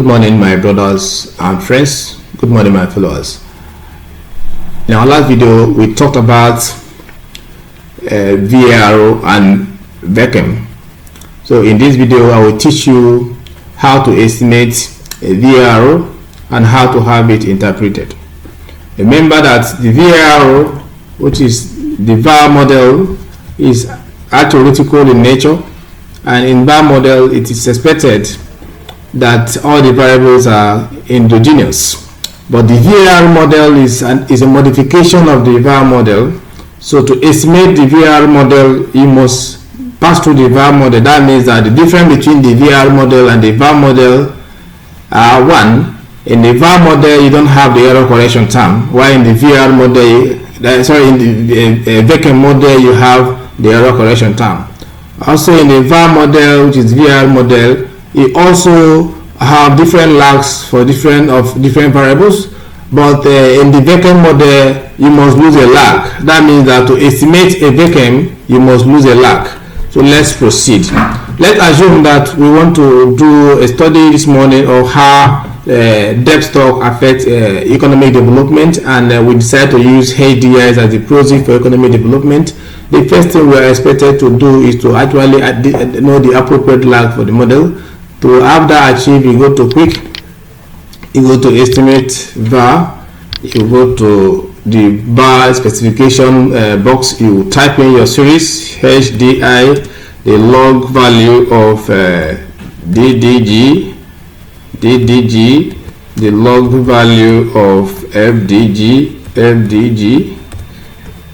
Good morning, my brothers and friends. Good morning, my followers. In our last video, we talked about VARO and Vecm. So in this video, I will teach you how to estimate a VARO and how to have it interpreted. Remember that the VARO, which is the VAR model, is theoretical in nature, and in VAR model, it is expected that all the variables are endogenous. But the VAR model is a modification of the VAR model. So to estimate the VAR model, you must pass through the VAR model. That means that the difference between the VAR model and the VAR model are one. In the VAR model, you don't have the error correction term, while in the VAR model, in the Vecm model, you have the error correction term. Also in the VAR model, which is VAR model, you also have different lags for different variables, but in the Vecm model, you must lose a lag. That means that to estimate a Vecm, you must lose a lag. So let's proceed. Let's assume that we want to do a study this morning of how debt stock affects economic development, and we decide to use HDIs as the proxy for economic development. The first thing we are expected to do is to actually know the appropriate lag for the model. To have that achieved, you go to quick, you go to estimate VAR, you go to the VAR specification box, you type in your series HDI, the log value of DDG, the log value of FDG,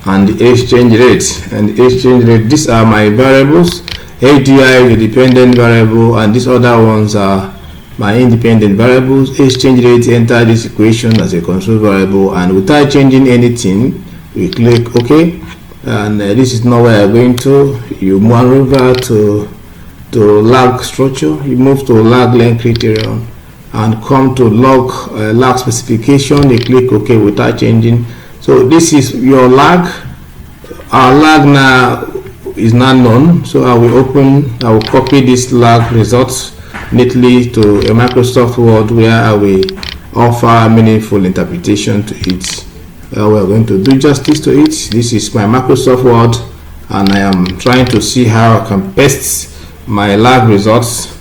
and the exchange rate. These are my variables. HDI is a dependent variable, and these other ones are my independent variables. Exchange rate enter this equation as a control variable, and without changing anything, we click OK. And this is not where I'm going to. You move over to lag structure. You move to lag length criterion and come to lag specification. You click OK without changing. So this is your lag. Our lag now is not known, so I will copy this lag results neatly to a Microsoft Word where I will offer meaningful interpretation to it. We are going to do justice to it. This is my Microsoft Word, and I am trying to see how I can paste my lag results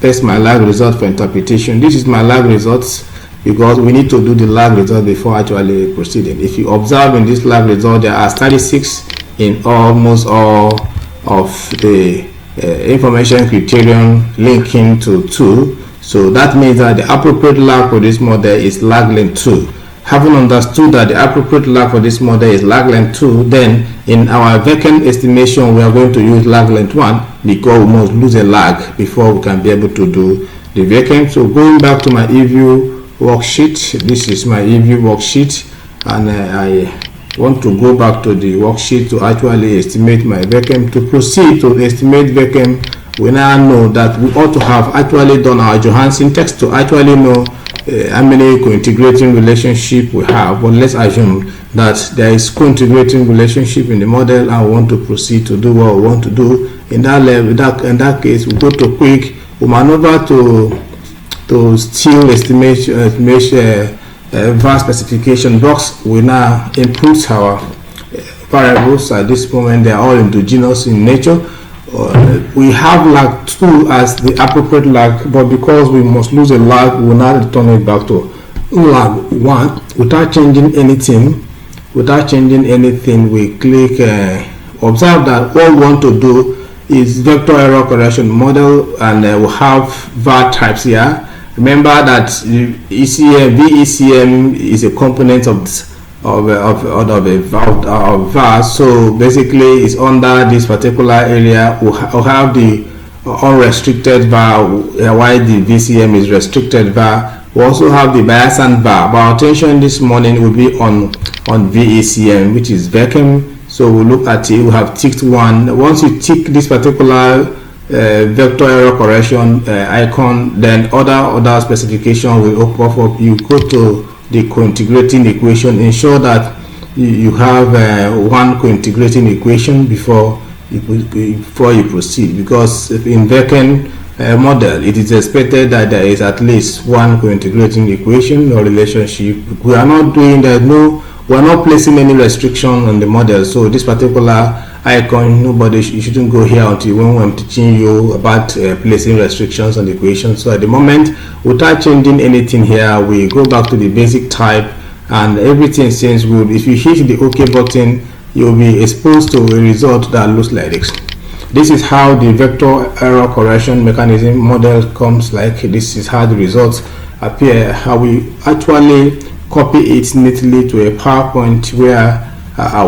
for interpretation. This is my lag results, because we need to do the lag result before actually proceeding. If you observe in this lag result, there are 36 in almost all of the information criterion linking to 2. So that means that the appropriate lag for this model is lag length 2. Having understood that the appropriate lag for this model is lag length 2, then in our Vecm estimation, we are going to use lag length 1, because we must lose a lag before we can be able to do the Vecm. So going back to my eView worksheet, this is my eView worksheet, and I want to go back to the worksheet to actually estimate my Vecm. To proceed to estimate Vecm, we now know that we ought to have actually done our Johansen test to actually know how many co-integrating relationship we have. But let's assume that there is co-integrating relationship in the model, and we want to proceed to do what we want to do. In that level, in that case, we go to quick, we maneuver to still estimation VAR specification box. We now input our variables. At this moment, they are all endogenous in nature. We have lag 2 as the appropriate lag, but because we must lose a lag, we will now return it back to lag 1 without changing anything. We click observe that what we want to do is vector error correction model, and we have VAR types here. Remember that VECM is a component of VAR. So basically, it's under this particular area. We have the unrestricted VAR, while the VCM is restricted VAR. We also have the biasant VAR. But our attention this morning will be on VECM, which is Vecm. So we look at it. We have ticked 1. Once you tick this particular vector error correction icon, then other specification will pop up. You go to the co-integrating equation. Ensure that you have one co-integrating equation before you proceed, because in Vecm model, it is expected that there is at least one co-integrating equation or relationship. We are not doing that. No, we are not placing any restriction on the model. So this particular icon, you shouldn't go here until when I'm teaching you about placing restrictions on the equation. So at the moment, without changing anything here, we go back to the basic type and everything seems good. If you hit the OK button, you'll be exposed to a result that looks like this. This is how the vector error correction mechanism model comes like. This is how the results appear. How we actually copy it neatly to a PowerPoint where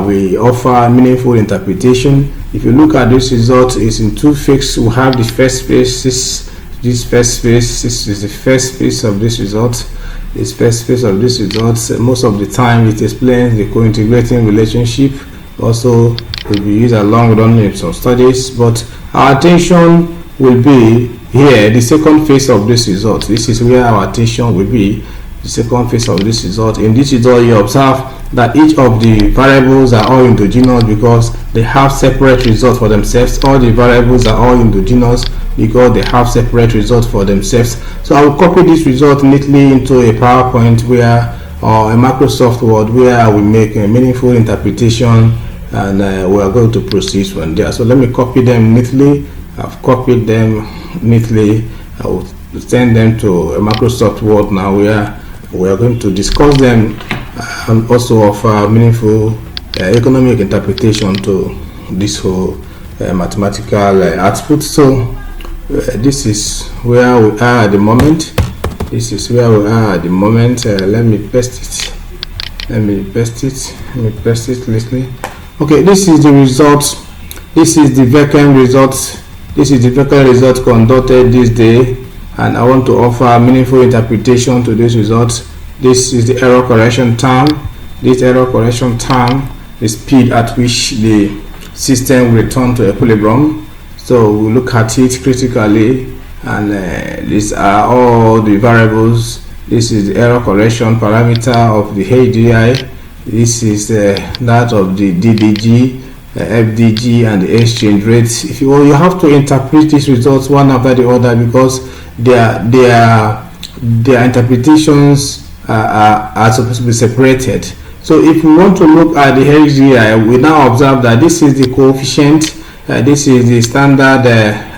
we offer meaningful interpretation. If you look at this result, it's in two phases. We have the first phase. This first phase. This is the first phase of this result. This first phase of this result. Most of the time, it explains the co-integrating relationship. Also, will be used along run in some studies, but our attention will be here, the second phase of this result. This is where our attention will be, the second phase of this result. In this result, you observe that each of the variables are all endogenous because they have separate results for themselves. All the variables are all endogenous because they have separate results for themselves. So I will copy this result neatly into a PowerPoint where or a Microsoft Word where I will make a meaningful interpretation, and we are going to proceed from there. So let me copy them neatly. I've copied them neatly. I will send them to a Microsoft Word now where we are going to discuss them and also offer meaningful economic interpretation to this whole mathematical output. So this is where we are at the moment. This is where we are at the moment. Let me paste it. Let me paste it neatly. Okay, this is the results. This is the Vecm results. This is the Vecm result conducted this day, and I want to offer meaningful interpretation to this result. This is the error correction term. This error correction term, the speed at which the system will return to equilibrium. So we look at it critically, and these are all the variables. This is the error correction parameter of the HDI. This is that of the DDG, FDG, and the exchange rate. If you have to interpret these results one after the other because their interpretations are supposed to be separated. So if we want to look at the HDI, we now observe that this is the coefficient, this is the standard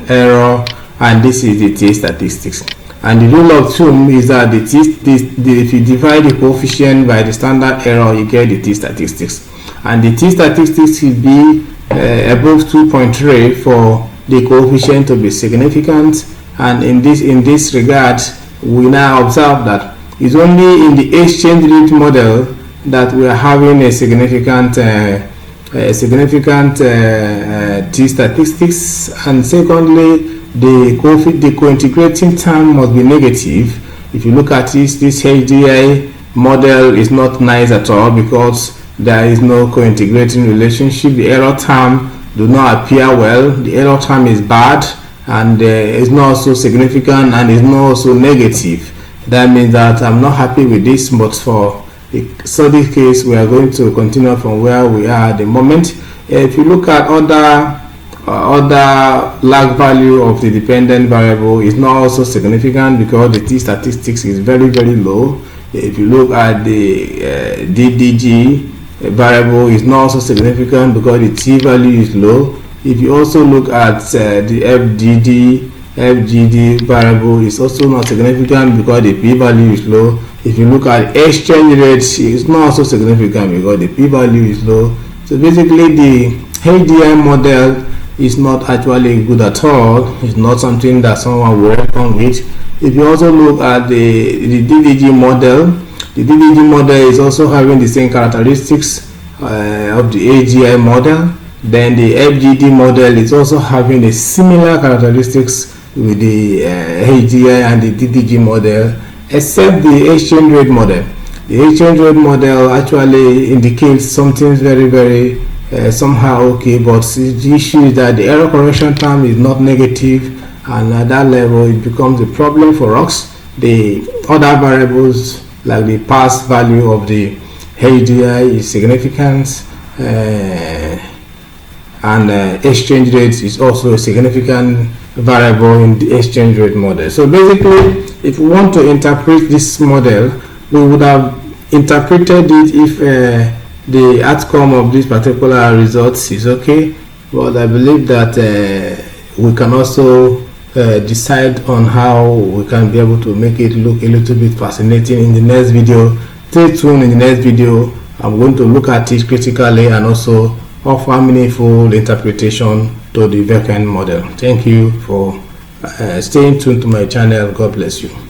error, and this is the t statistics. And the rule of thumb is that if you divide the coefficient by the standard error, you get the t statistics. And the t statistics will be above 2.3 for the coefficient to be significant. And in this regard, we now observe that it's only in the exchange rate model that we are having a significant t statistics. And secondly, the co-integrating term must be negative. If you look at this HDI model is not nice at all because there is no co-integrating relationship. The error term do not appear well. The error term is bad, and is not so significant, and is not so negative. That means that I'm not happy with this, but for the study case, we are going to continue from where we are at the moment. If you look at other lag value of the dependent variable is not also significant because the t statistics is very low. If you look at the DDG variable is not also significant because the t value is low. If you also look at the FGD variable is also not significant because the p value is low. If you look at exchange rate, it's not also significant because the p value is low. So basically the HDI model is not actually good at all. It's not something that someone will work on with. If you also look at the DDG model, the DDG model is also having the same characteristics of the HDI model. Then the FGD model is also having a similar characteristics with the HDI and the DDG model, except the exchange rate model. The exchange rate model actually indicates something very somehow okay, but the issue is that the error correction term is not negative, and at that level it becomes a problem for us. The other variables like the past value of the HDI is significant, and exchange rate is also a significant variable in the exchange rate model. So basically, if we want to interpret this model, we would have interpreted it if the outcome of this particular results is okay, but I believe that we can also decide on how we can be able to make it look a little bit fascinating in the next video. Stay tuned. In the next video, I'm going to look at it critically and also offer meaningful interpretation to the Vecm model. Thank you for staying tuned to my channel. God bless you.